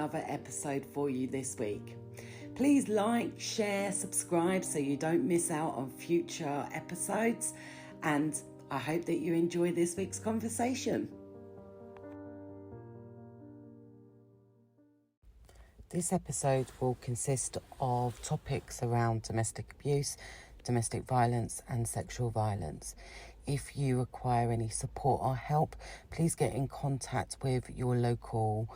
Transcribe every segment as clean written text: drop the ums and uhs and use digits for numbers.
another episode for you this week. Please like, share, subscribe so you don't miss out on future episodes, and I hope that you enjoy this week's conversation. This episode will consist of topics around domestic abuse, domestic violence and sexual violence. If you require any support or help, please get in contact with your local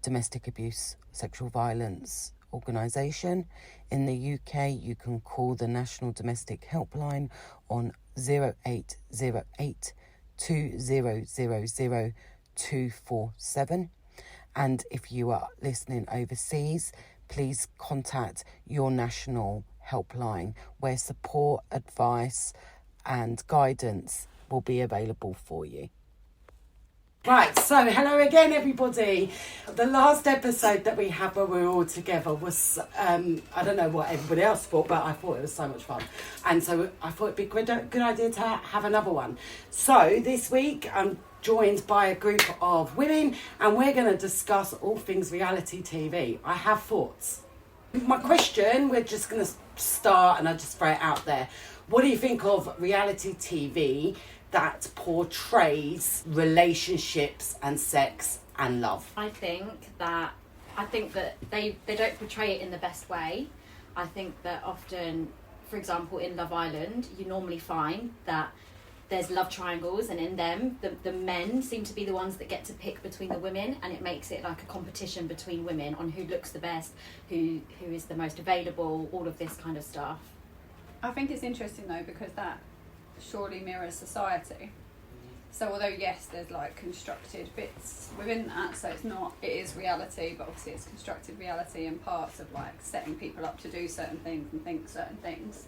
domestic abuse, sexual violence organisation. In the UK, you can call the National Domestic Helpline on 0808 2000 247. And if you are listening overseas, please contact your national helpline where support, advice and guidance will be available for you. Right, so hello again everybody. The last episode that we had where we were all together was, I don't know what everybody else thought, but I thought it was so much fun. And so I thought it'd be a good idea to have another one. So this week I'm joined by a group of women and we're going to discuss all things reality TV. I have thoughts. My question, we're just going to start and I'll just throw it out there. What do you think of reality TV that portrays relationships and sex and love? I think that they don't portray it in the best way. I think that often, for example, in Love Island, you normally find that there's love triangles, and in them, the men seem to be the ones that get to pick between the women, and it makes it like a competition between women on who looks the best, who is the most available, all of this kind of stuff. I think it's interesting though, because that surely mirrors society. So although yes, there's like constructed bits within that, so it is reality, but obviously it's constructed reality and parts of like setting people up to do certain things and think certain things.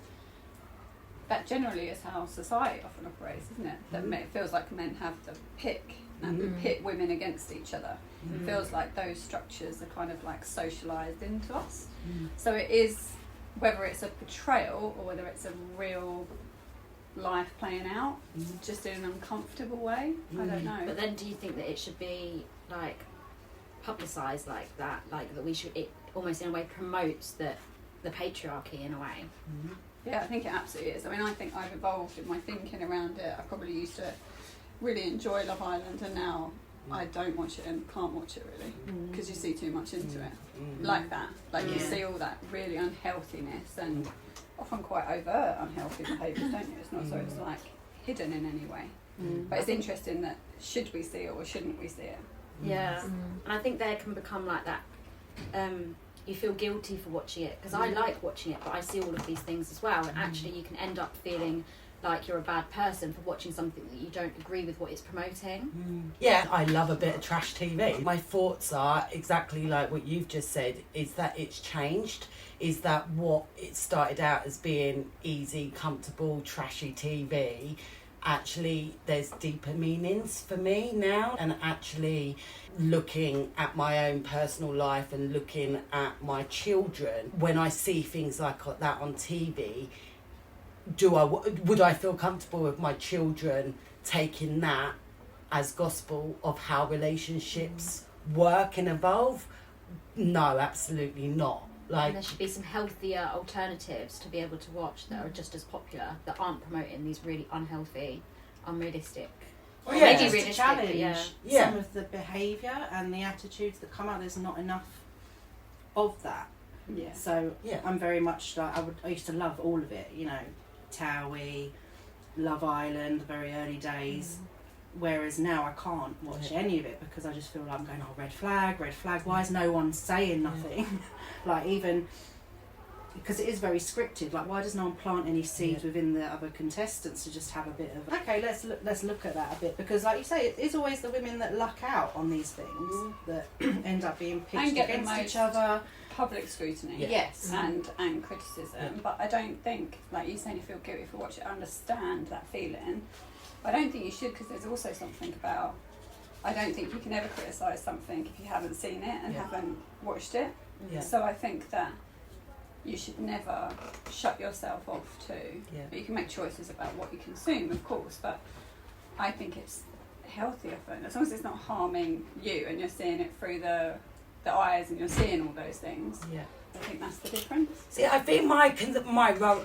That generally is how society often operates, isn't it? That it feels like men have to pick and pit women against each other. It feels like those structures are kind of like socialised into us. So it is, whether it's a portrayal or whether it's a real life playing out, just in an uncomfortable way. I don't know. But then do you think that it should be like publicised like that? Like that it almost in a way promotes the patriarchy in a way? Yeah, I think it absolutely is. I mean, I think I've evolved in my thinking around it. I probably used to really enjoy Love Island, and now I don't watch it and can't watch it really, because you see too much into it. Like that. Like you see all that really unhealthiness and often quite overt unhealthy behaviours, don't you? It's not so it's like hidden in any way. But it's interesting that should we see it or shouldn't we see it? Yeah. And I think there can become like that, you feel guilty for watching it, because I like watching it, but I see all of these things as well, and actually you can end up feeling like you're a bad person for watching something that you don't agree with what it's promoting. Yeah, I love a bit of trash TV. My thoughts are exactly like what you've just said, is that it's changed, is that what it started out as being easy, comfortable, trashy TV, actually there's deeper meanings for me now, and actually looking at my own personal life and looking at my children, when I see things like that on TV, would I feel comfortable with my children taking that as gospel of how relationships work and evolve? No, absolutely not. And there should be some healthier alternatives to be able to watch that are just as popular, that aren't promoting these really unhealthy, unrealistic. Well, yeah, just to challenge some of the behaviour and the attitudes that come out. There's not enough of that. Yeah. So I'm very much like I used to love all of it. You know, Towie, Love Island, the very early days. Whereas now I can't watch any of it because I just feel like I'm going, red flag. Why is no one saying nothing? Like, even because it is very scripted. Like, why does no one plant any seeds within the other contestants to just have a bit of let's look at that a bit, because like you say, it is always the women that luck out on these things that end up being pitched against each other. Public scrutiny, yes, and criticism. But I don't think, like you saying, you feel guilty for watching. I understand that feeling. I don't think you should, because there's also something about, I don't think you can ever criticise something if you haven't seen it and haven't watched it. So I think that you should never shut yourself off to, but you can make choices about what you consume, of course, but I think it's healthy often, as long as it's not harming you and you're seeing it through the the eyes and you're seeing all those things. Yeah. I think that's the difference. See, I think my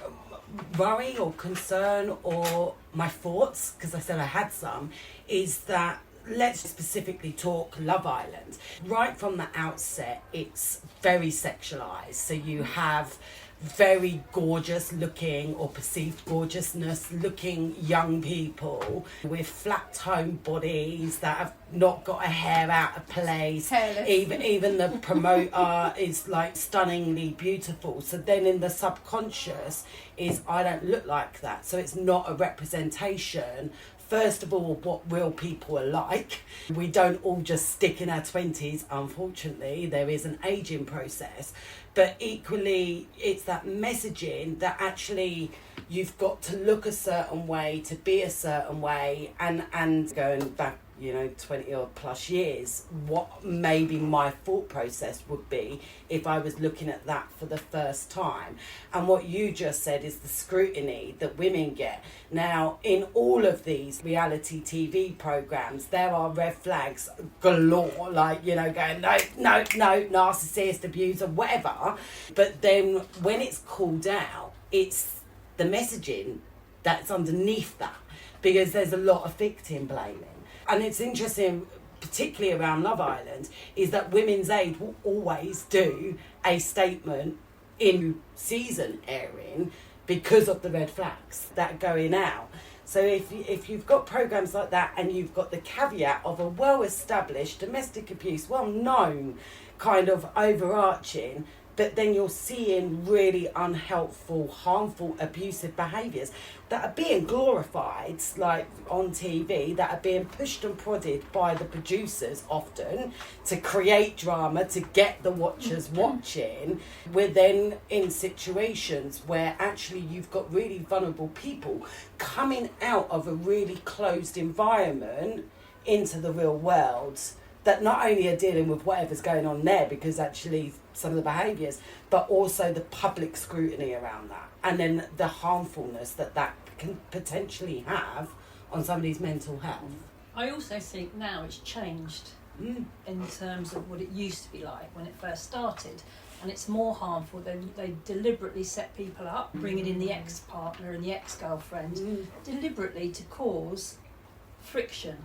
worry or concern or my thoughts, because I said I had some, is that let's specifically talk Love Island. Right from the outset, it's very sexualised. So you have very gorgeous looking or perceived gorgeousness looking young people with flat toned bodies that have not got a hair out of place. Hairless. Even the promoter is like stunningly beautiful. So then in the subconscious is I don't look like that. So it's not a representation, first of all, what real people are like. We don't all just stick in our 20s, unfortunately. There is an ageing process. But equally, it's that messaging that actually you've got to look a certain way, to be a certain way, and going back, 20 or plus years, what maybe my thought process would be if I was looking at that for the first time. And what you just said is the scrutiny that women get. Now, in all of these reality TV programs, there are red flags galore, like, going, no, narcissist, abuser, whatever. But then when it's called out, it's the messaging that's underneath that, because there's a lot of victim blaming. And it's interesting, particularly around Love Island, is that Women's Aid will always do a statement in season airing because of the red flags that are going out. So if you've got programs like that and you've got the caveat of a well-established domestic abuse, well-known kind of overarching, but then you're seeing really unhelpful, harmful, abusive behaviours that are being glorified, like on TV, that are being pushed and prodded by the producers often to create drama, to get the watchers watching. We're then in situations where actually you've got really vulnerable people coming out of a really closed environment into the real world, that not only are dealing with whatever's going on there, because actually some of the behaviours, but also the public scrutiny around that, and then the harmfulness that can potentially have on somebody's mental health. I also think now it's changed in terms of what it used to be like when it first started, and it's more harmful. They deliberately set people up, bringing in the ex-partner and the ex-girlfriend, deliberately to cause friction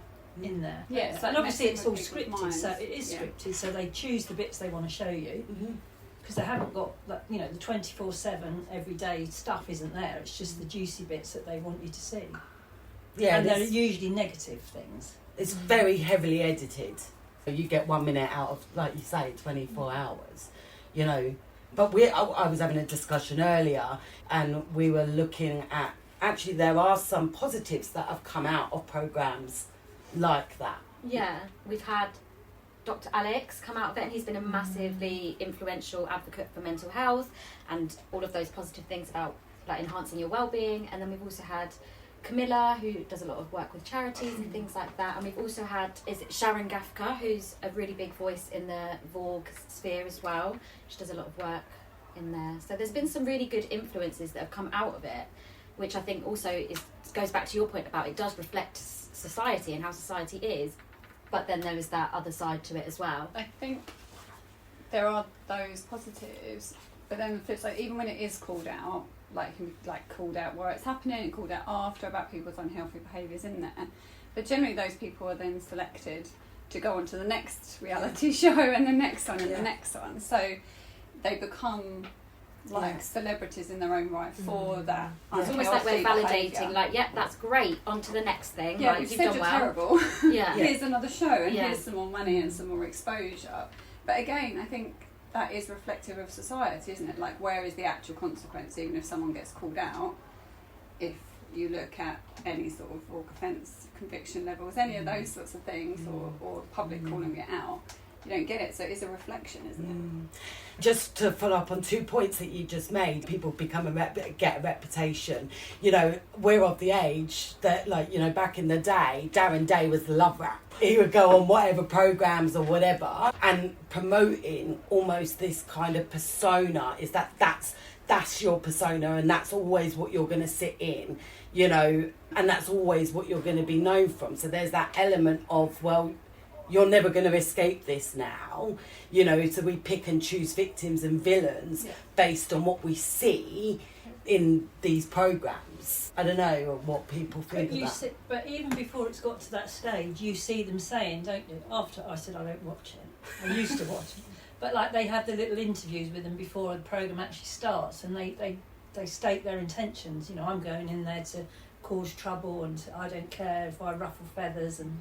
in there. Yeah, it's and like obviously it's all messing with people's scripted, so minds. it is Yeah. scripted, so they choose the bits they want to show you, because they haven't got the 24/7 everyday stuff isn't there. It's just the juicy bits that they want you to see. Yeah, And they're usually negative things. it's very heavily edited. You get 1 minute out of, like you say, 24 hours, But I was having a discussion earlier, and we were looking at, actually there are some positives that have come out of programmes like that. Yeah, we've had Dr. Alex come out of it, and he's been a massively influential advocate for mental health and all of those positive things about like enhancing your well-being. And then we've also had Camilla, who does a lot of work with charities and things like that. And we've also had, Sharon Gafka, who's a really big voice in the Vogue sphere as well. She does a lot of work in there. So there's been some really good influences that have come out of it, which I think also goes back to your point about it does reflect society and how society is, but then there is that other side to it as well. I think there are those positives, but then it's like even when it is called out, called out where it's happening, and called out after about people's unhealthy behaviours in there, but generally those people are then selected to go on to the next reality show and the next one and the next one, so they become celebrities in their own right for that. It's almost like we're validating, behaviour. that's great, on to the next thing. Yeah, like, you've you've said done you're well. terrible. Yeah. Here's another show, and Yeah. here's some more money and some more exposure. But again, I think that is reflective of society, isn't it? Like, where is the actual consequence, even if someone gets called out? If you look at any sort of offence conviction levels, any of those sorts of things, or public calling it out, you don't get it. So it's a reflection, isn't it? Just to follow up on 2 points that you just made, people become get a reputation. We're of the age that, back in the day, Darren Day was the love rap. He would go on whatever programmes or whatever, and promoting almost this kind of persona is that's your persona, and that's always what you're going to sit in, and that's always what you're going to be known from. So there's that element of, well, you're never going to escape this now, you know, so we pick and choose victims and villains based on what we see in these programmes. I don't know what people think of that. But even before it's got to that stage, you see them saying, don't you? After I said I don't watch it, I used to watch it, but like they have the little interviews with them before the programme actually starts, and they state their intentions. You know, I'm going in there to cause trouble, and I don't care if I ruffle feathers, and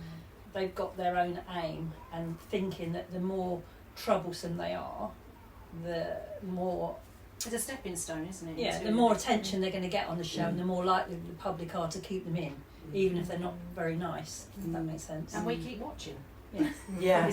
they've got their own aim, and thinking that the more troublesome they are, the more... It's a stepping stone, isn't it? Yeah, the more attention they're going to get on the show, and the more likely the public are to keep them in, even if they're not very nice. If that makes sense. And we keep watching. Yeah. Yeah.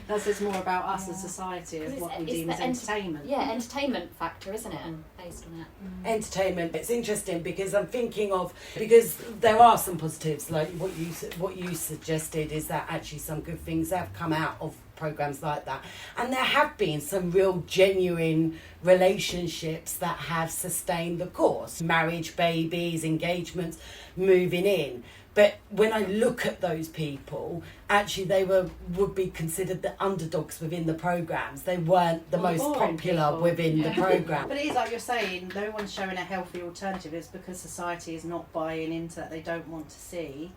That says more about us as society, as what we deem as entertainment. Yeah, entertainment factor, isn't it? And based on it. Entertainment. It's interesting because I'm thinking of, because there are some positives, like what you suggested, is that actually some good things have come out of programs like that, and there have been some real genuine relationships that have sustained the course, marriage, babies, engagements, moving in. But when I look at those people, actually they would be considered the underdogs within the programmes. They weren't the most popular people within the programme. But it is like you're saying, no one's showing a healthy alternative. It's because society is not buying into that. They don't want to see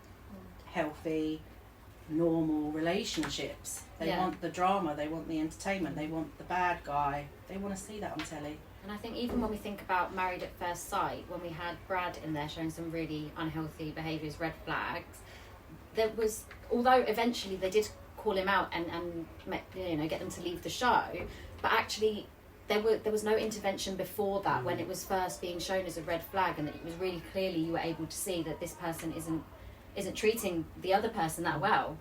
healthy, normal relationships. They want the drama, they want the entertainment, they want the bad guy. They want to see that on telly. And I think even when we think about Married at First Sight, when we had Brad in there showing some really unhealthy behaviours, red flags, there was, although eventually they did call him out and you know, get them to leave the show, but actually there was no intervention before that when it was first being shown as a red flag, and that it was really clearly you were able to see that this person isn't treating the other person that well.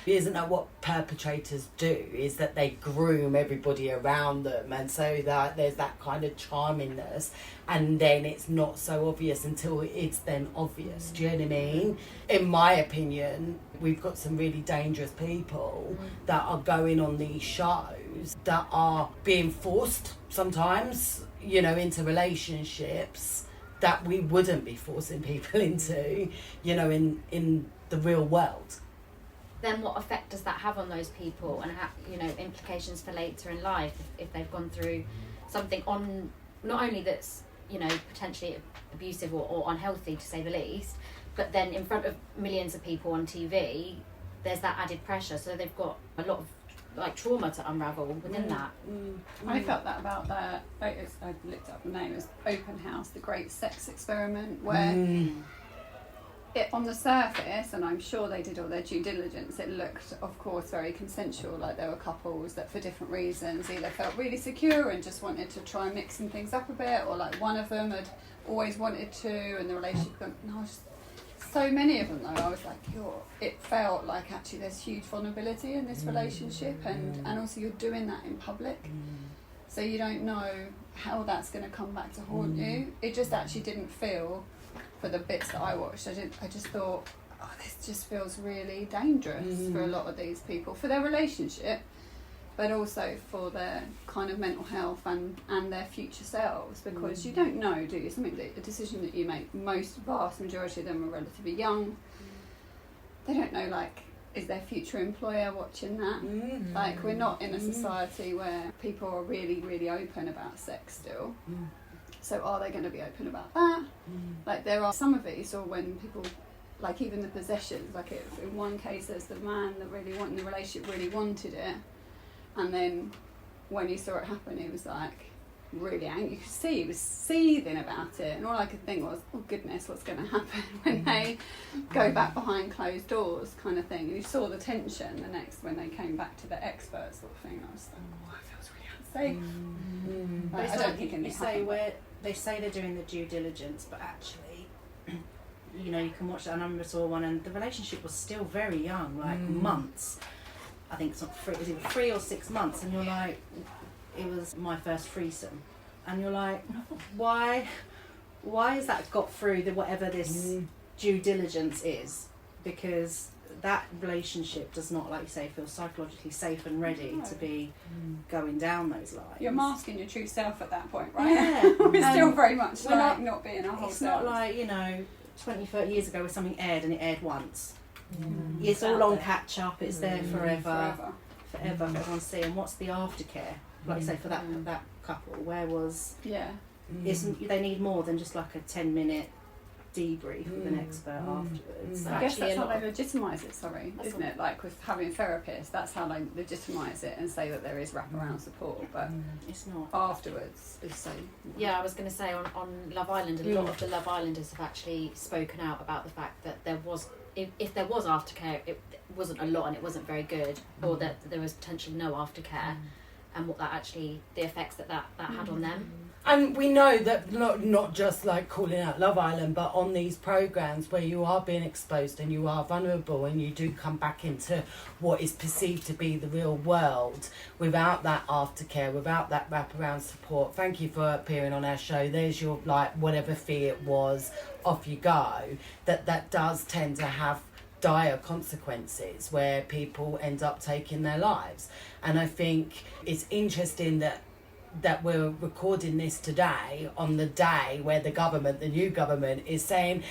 Isn't that what perpetrators do, is that they groom everybody around them, and so that there's that kind of charmingness, and then it's not so obvious until it's then obvious. Do you know what I mean? In my opinion, we've got some really dangerous people that are going on these shows that are being forced sometimes, you know, into relationships that we wouldn't be forcing people into, you know, in the real world. Then what effect does that have on those people, and you know, implications for later in life if they've gone through something on, not only that's, you know, potentially abusive or unhealthy to say the least, but then in front of millions of people on TV, there's that added pressure, so they've got a lot of like trauma to unravel within that. I felt that about I looked up the name, it was Open House, the Great Sex Experiment, where it, on the surface, and I'm sure they did all their due diligence, it looked, of course, very consensual. Like there were couples that, for different reasons, either felt really secure and just wanted to try mixing things up a bit, or like one of them had always wanted to, and the relationship gone. No, so many of them though, I was like, it felt like actually there's huge vulnerability in this relationship, and also you're doing that in public, so you don't know how that's going to come back to haunt you. It just actually didn't feel. For the bits that I watched, I just thought, this just feels really dangerous for a lot of these people, for their relationship, but also for their kind of mental health and their future selves, because you don't know, do you? A decision that you make, vast majority of them are relatively young. They don't know, like, is their future employer watching that? Like, we're not in a society where people are really, really open about sex still. So are they going to be open about that? Like there are some of these, or when people, like even the possessions, like in one case there's the man that really wanted the relationship, really wanted it, and then when he saw it happen he was like really angry. You could see he was seething about it, and all I could think was, oh goodness, what's going to happen when they go back behind closed doors, kind of thing. And you saw the tension when they came back to the expert sort of thing. I was like, it feels really unsafe. But it's I don't like think you say where they say they're doing the due diligence, but actually, you know, you can watch that. I remember saw one, and the relationship was still very young, like months. I think it's not it was either 3 or 6 months, and you're like, it was my first threesome, and you're like, why has that got through the whatever this due diligence is? Because that relationship does not, like you say, feel psychologically safe and ready to be going down those lines. You're masking your true self at that point, right? Yeah. We're still very much like not not being our whole It's selves. not like, you know, 20, 30 years ago where something aired and it aired once. It's all out on there. catch up. It's there forever. Everyone's seeing what's the aftercare. Like you say, for that couple, where was they need more than just like a 10-minute debrief with an expert afterwards. I guess that's Actually, how they legitimise it, isn't it? Like with having therapists, that's how they legitimise it and say that there is wraparound support, but It's not. afterwards it's so... Yeah, I was going to say on Love Island, a lot of the Love Islanders have actually spoken out about the fact that there was, if there was aftercare, it wasn't a lot and it wasn't very good, or that there was potentially no aftercare, and what that actually, the effects that had on them. And we know that not just like calling out Love Island, but on these programmes where you are being exposed and you are vulnerable and you do come back into what is perceived to be the real world without that aftercare, without that wraparound support. Thank you for appearing on our show. There's your, like, whatever fee it was, off you go. That does tend to have dire consequences where people end up taking their lives. And I think it's interesting that we're recording this today on the day where the new government is saying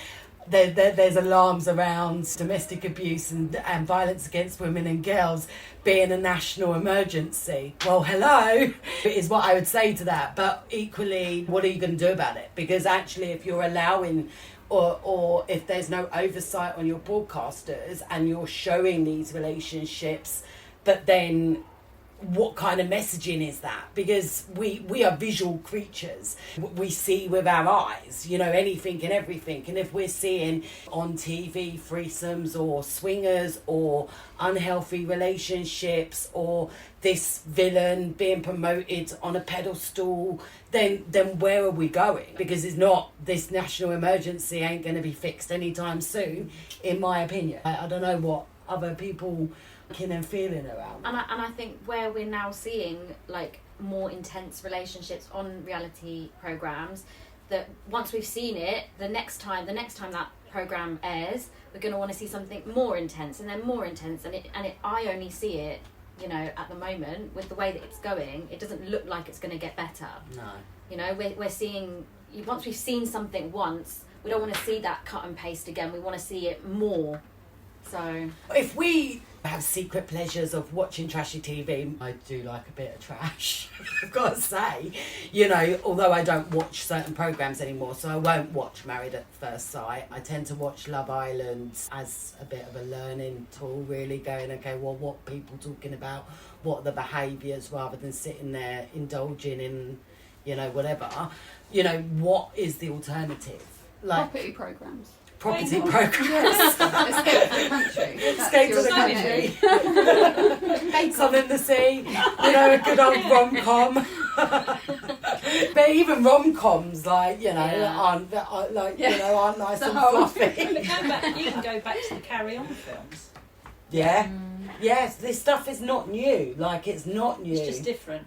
there's alarms around domestic abuse and violence against women and girls being a national emergency. Well, hello, is what I would say to that. But equally, what are you going to do about it? Because actually, if you're allowing or if there's no oversight on your broadcasters and you're showing these relationships, but then what kind of messaging is that? Because we are visual creatures. We see with our eyes, anything and everything. And if we're seeing on TV threesomes or swingers or unhealthy relationships or this villain being promoted on a pedestal, then where are we going? Because it's not, this national emergency ain't going to be fixed anytime soon, in my opinion. I don't know what other people and feeling around. And I think where we're now seeing like more intense relationships on reality programs, that once we've seen it, the next time that program airs, we're going to want to see something more intense and then more intense, and I only see it, at the moment with the way that it's going, it doesn't look like it's going to get better. No. We're seeing, once we've seen something once, we don't want to see that cut and paste again. We want to see it more. So if we have secret pleasures of watching trashy TV, I do like a bit of trash, I've got to say. Although I don't watch certain programmes anymore, so I won't watch Married at First Sight. I tend to watch Love Island as a bit of a learning tool, really, going, okay, well, what people talking about, what are the behaviours, rather than sitting there indulging in, whatever. What is the alternative? Like property programmes. Property programs. Escape to the country. Escape to the country. Sun in the Sea. A good old rom-com. But even rom-coms, aren't aren't nice and fluffy. You can go back to the Carry On films. Yeah. Yes, this stuff is not new. It's not new. It's just different.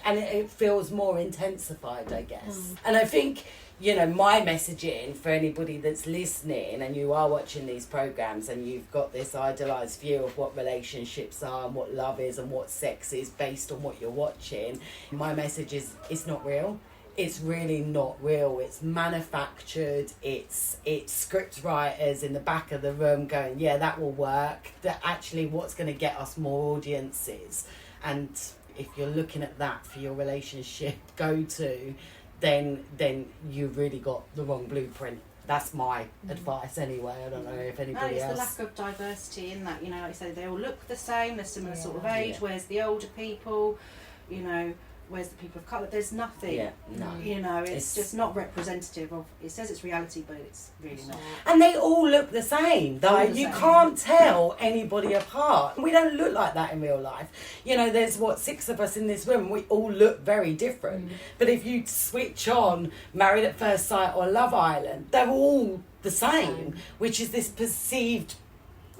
And it feels more intensified, I guess. And I think, my messaging for anybody that's listening and you are watching these programs and you've got this idealised view of what relationships are and what love is and what sex is based on what you're watching, my message is it's not real. It's really not real. It's manufactured. It's script writers in the back of the room going, yeah, that will work. That actually what's going to get us more audiences. And if you're looking at that for your relationship go-to, then you've really got the wrong blueprint. That's my advice anyway. I don't know if anybody else... It's the lack of diversity in that, like you say, they all look the same, they're similar sort of age. Where's the older people, where's the people of colour? There's nothing. Yeah, no. It's just not representative of... It says it's reality, but it's really not. And they all look the same. You can't tell anybody apart. We don't look like that in real life. There's 6 of us in this room. We all look very different. But if you switch on Married at First Sight or Love Island, they're all the same, which is this perceived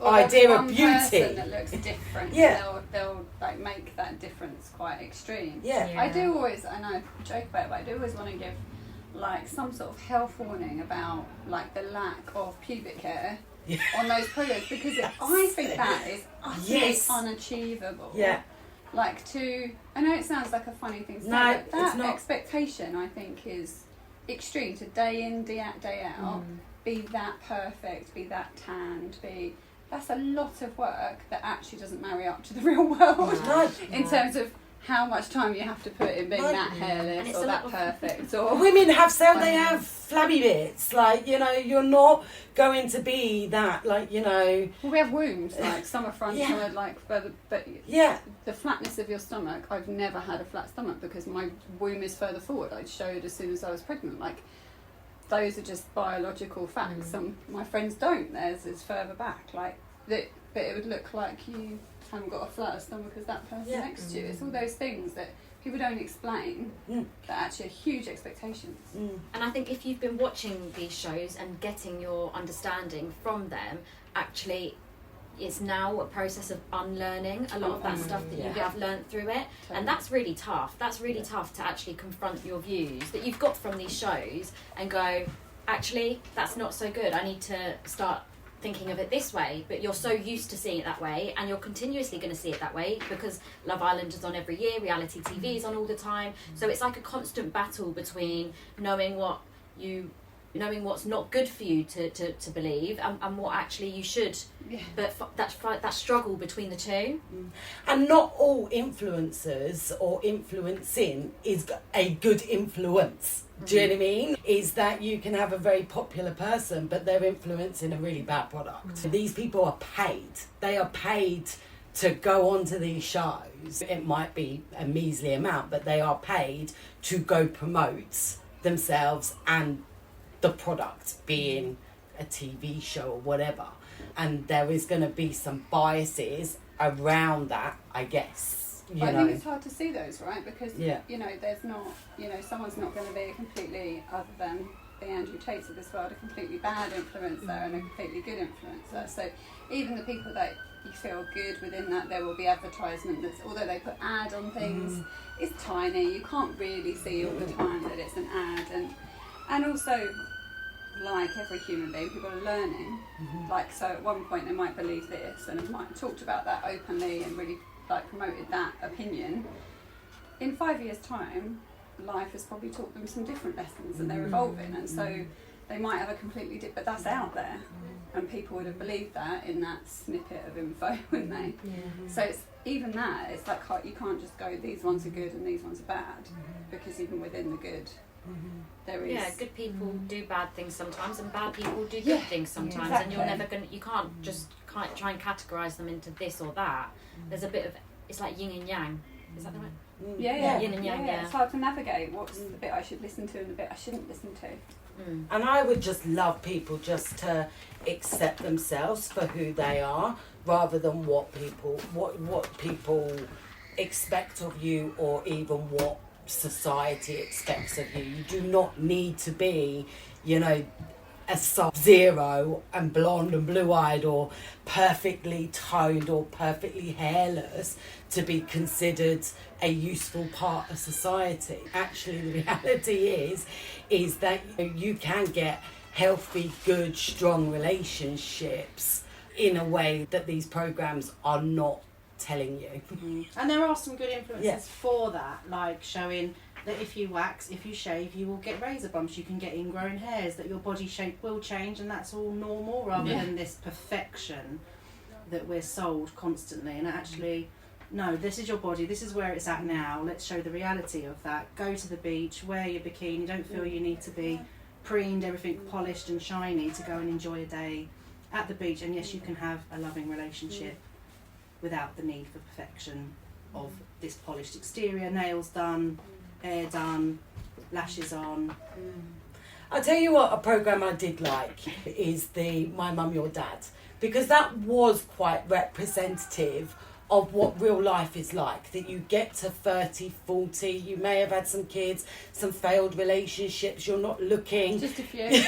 idea of beauty. Person that looks different. Yeah. They'll make that difference quite extreme. Yeah. I do always, and I joke about it, but I do always want to give some sort of health warning about the lack of pubic hair on those programs, because I think that is utterly unachievable. Yeah. I know it sounds like a funny thing to say, but that expectation I think is extreme, to day in, day out, be that perfect, be that tanned, that's a lot of work that actually doesn't marry up to the real world No. in terms of how much time you have to put in being No. that And hairless it's or a that lot of- perfect or Women they have flabby bits, like, you know, you're not going to be that, like, you know. well, we have wombs, like some are front, Yeah. some are like further, but Yeah. the flatness of your stomach, I've never had a flat stomach because my womb is further forward. I showed as soon as I was pregnant. Like, those are just biological facts. Some my friends don't. Theirs is further back. Like that, but it would look like you haven't got a flatter stomach as that person Yeah. next to you. It's all those things that people don't explain that actually are huge expectations. And I think if you've been watching these shows and getting your understanding from them, actually it's now a process of unlearning a lot of that stuff that you have learnt through it. And that's really tough. That's really tough to actually confront your views that you've got from these shows and go, actually, that's not so good. I need to start thinking of it this way. But you're so used to seeing it that way, and you're continuously going to see it that way because Love Island is on every year, reality TV is on all the time. So it's like a constant battle between knowing what's not good for you to believe and what actually you should. But that struggle between the two. And not all influencers or influencing is a good influence. Do you know what I mean? Is that you can have a very popular person, but they're influencing a really bad product. These people are paid. They are paid to go onto these shows. It might be a measly amount, but they are paid to go promote themselves and the product, being a TV show or whatever. And there is going to be some biases around that, I guess. I think it's hard to see those, right? Because, you know, there's not, you know, someone's not going to be a completely, other than the Andrew Tates of this world, a completely bad influencer and a completely good influencer. So even the people that you feel good within that, there will be advertisement that's, although they put ad on things, it's tiny. You can't really see all the time that it's an ad. And also, like every human being, people are learning. Like, so at one point they might believe this and might have talked about that openly and really like promoted that opinion. In 5 years' time, life has probably taught them some different lessons and they're evolving, and so they might have a completely different, but that's out there, and people would have believed that in that snippet of info, wouldn't they? So it's even that, it's like you can't just go, these ones are good and these ones are bad, because even within the good, there is... Yeah, good people do bad things sometimes, and bad people do good things sometimes, and you're never going to, you can't just try and categorise them into this or that. There's a bit of, it's like yin and yang. Is that the right? Yin and yang, It's hard to navigate what's the bit I should listen to and the bit I shouldn't listen to. And I would just love people just to accept themselves for who they are, rather than what people expect of you, or even what society expects of you. You do not need to be, you know, a Sub-Zero and blonde and blue-eyed, or perfectly toned or perfectly hairless to be considered a useful part of society. Actually, the reality is that you can get healthy, good, strong relationships in a way that these programs are not telling you. And there are some good influences for that, like showing that if you wax, if you shave, you will get razor bumps, you can get ingrown hairs, that your body shape will change, and that's all normal, rather than this perfection that we're sold constantly. And actually, no, this is your body, this is where it's at now, let's show the reality of that. Go to the beach, wear your bikini, don't feel you need to be preened, everything polished and shiny to go and enjoy a day at the beach. And yes, you can have a loving relationship without the need for perfection of this polished exterior, nails done, hair done, lashes on. I'll tell you what, a programme I did like is the My Mum, Your Dad, because that was quite representative of what real life is like. That you get to 30, 40, you may have had some kids, some failed relationships, you're not looking... Just a few.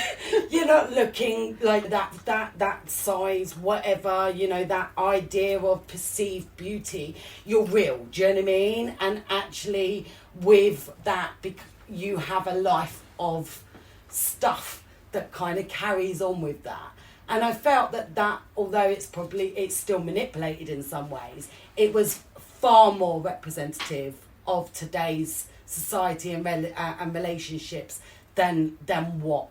You're not looking like that size, whatever, you know, that idea of perceived beauty. You're real, do you know what I mean? And actually, with that, you have a life of stuff that kind of carries on with that. And I felt that although it's still manipulated in some ways, it was far more representative of today's society and relationships than what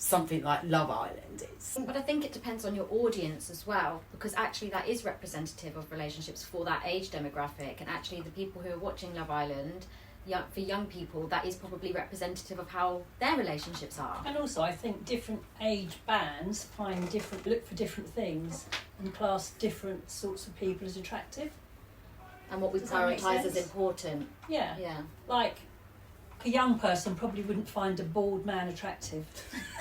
something like Love Island is. But I think it depends on your audience as well, because actually that is representative of relationships for that age demographic, and actually the people who are watching Love Island, for young people, that is probably representative of how their relationships are. And also, I think different age bands look for different things and class different sorts of people as attractive. And what we Does that make prioritise as sense? important. Yeah. Yeah. Like, a young person probably wouldn't find a bald man attractive.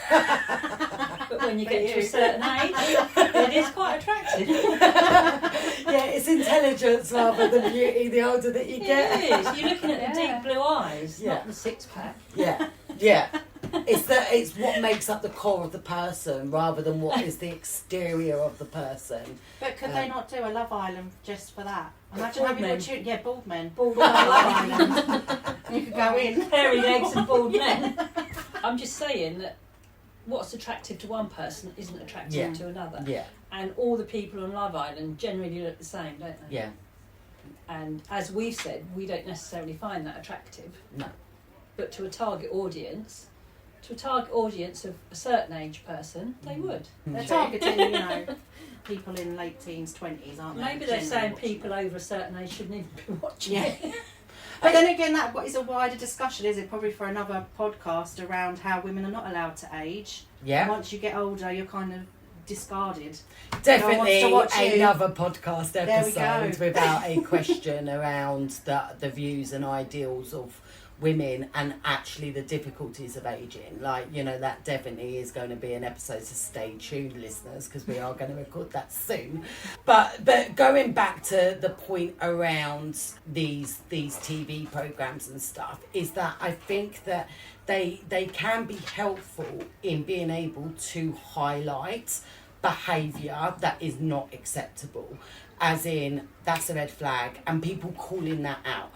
But when you get to a certain age, it is quite attractive. Yeah, it's intelligence rather than beauty the older that you get. It is. You're looking at the deep blue eyes, Yeah. not the six pack. Yeah. It's what makes up the core of the person rather than what is the exterior of the person. But could they not do a Love Island just for that? Imagine bald having men. your children. Yeah, bald men. Bald Love men. Island. You could go in. Hairy legs and bald men. I'm just saying that what's attractive to one person isn't attractive Yeah. to another. Yeah. And all the people on Love Island generally look the same, don't they? Yeah. And as we've said, we don't necessarily find that attractive. No. But to a target audience of a certain age person, they would. They're targeting, people in late teens, 20s, aren't they? Maybe they're saying Generally people over a certain age shouldn't even be watching Yeah. it. But then again, that is a wider discussion, is it? Probably for another podcast around how women are not allowed to age. Yeah. Once you get older, you're kind of discarded. Definitely No one wants to watch you. another podcast There we episode go. without a question around the views and ideals of women and actually the difficulties of aging. That definitely is going to be an episode, so stay tuned, listeners, because we are going to record that soon. But going back to the point around these TV programs and stuff, is that I think that they can be helpful in being able to highlight behaviour that is not acceptable, as in that's a red flag, and people calling that out.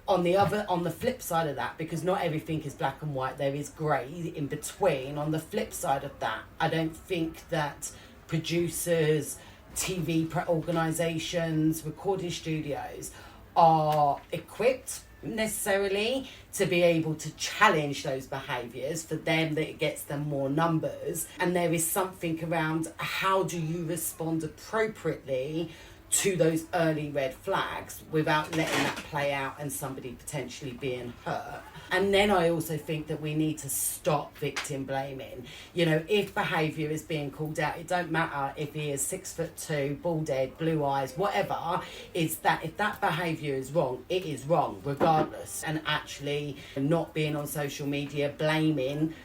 On the flip side of that, because not everything is black and white, there is grey in between. On the flip side of that, I don't think that producers, TV organisations, recording studios are equipped necessarily to be able to challenge those behaviours. For them, that it gets them more numbers, and there is something around how do you respond appropriately to those early red flags without letting that play out and somebody potentially being hurt. And then I also think that we need to stop victim blaming. If behaviour is being called out, it don't matter if he is 6'2", bald head, blue eyes, whatever, is that if that behaviour is wrong, it is wrong regardless. And actually not being on social media blaming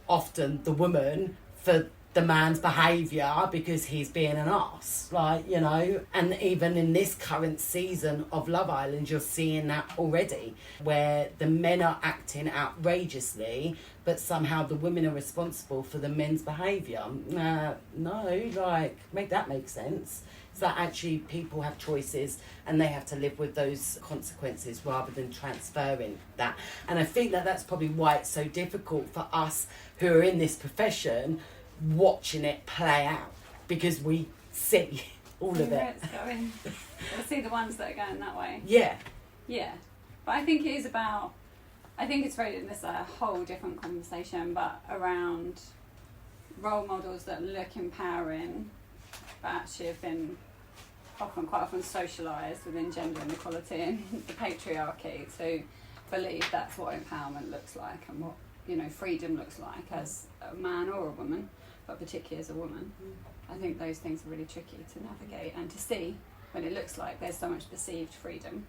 often the woman for the man's behaviour because he's being an arse, and even in this current season of Love Island, you're seeing that already, where the men are acting outrageously, but somehow the women are responsible for the men's behaviour. Make that make sense. It's that actually people have choices and they have to live with those consequences rather than transferring that. And I think that that's probably why it's so difficult for us who are in this profession watching it play out, because we see all of it. It's going. I see the ones that are going that way. Yeah. But I think it is about, I think it's rated this a whole different conversation, but around role models that look empowering but actually have been quite often socialised within gender inequality and the patriarchy to believe that's what empowerment looks like and what freedom looks like as a man or a woman, but particularly as a woman. I think those things are really tricky to navigate and to see when it looks like there's so much perceived freedom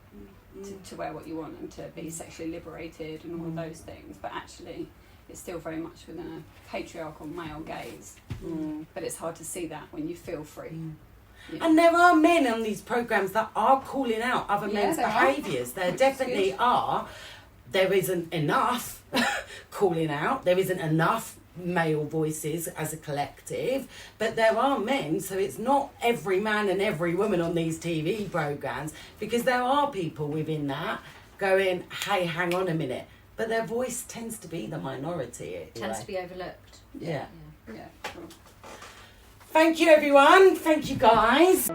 to wear what you want and to be sexually liberated and all of those things, but actually it's still very much within a patriarchal male gaze. But it's hard to see that when you feel free. And there are men on these programmes that are calling out other men's there are. behaviours. There definitely are. There isn't enough calling out. There isn't enough male voices as a collective, but there are men, so it's not every man and every woman on these TV programmes, because there are people within that going, hey, hang on a minute, but their voice tends to be the minority anyway. Tends to be overlooked. Yeah. Cool. Thank you, everyone. Thank you, guys.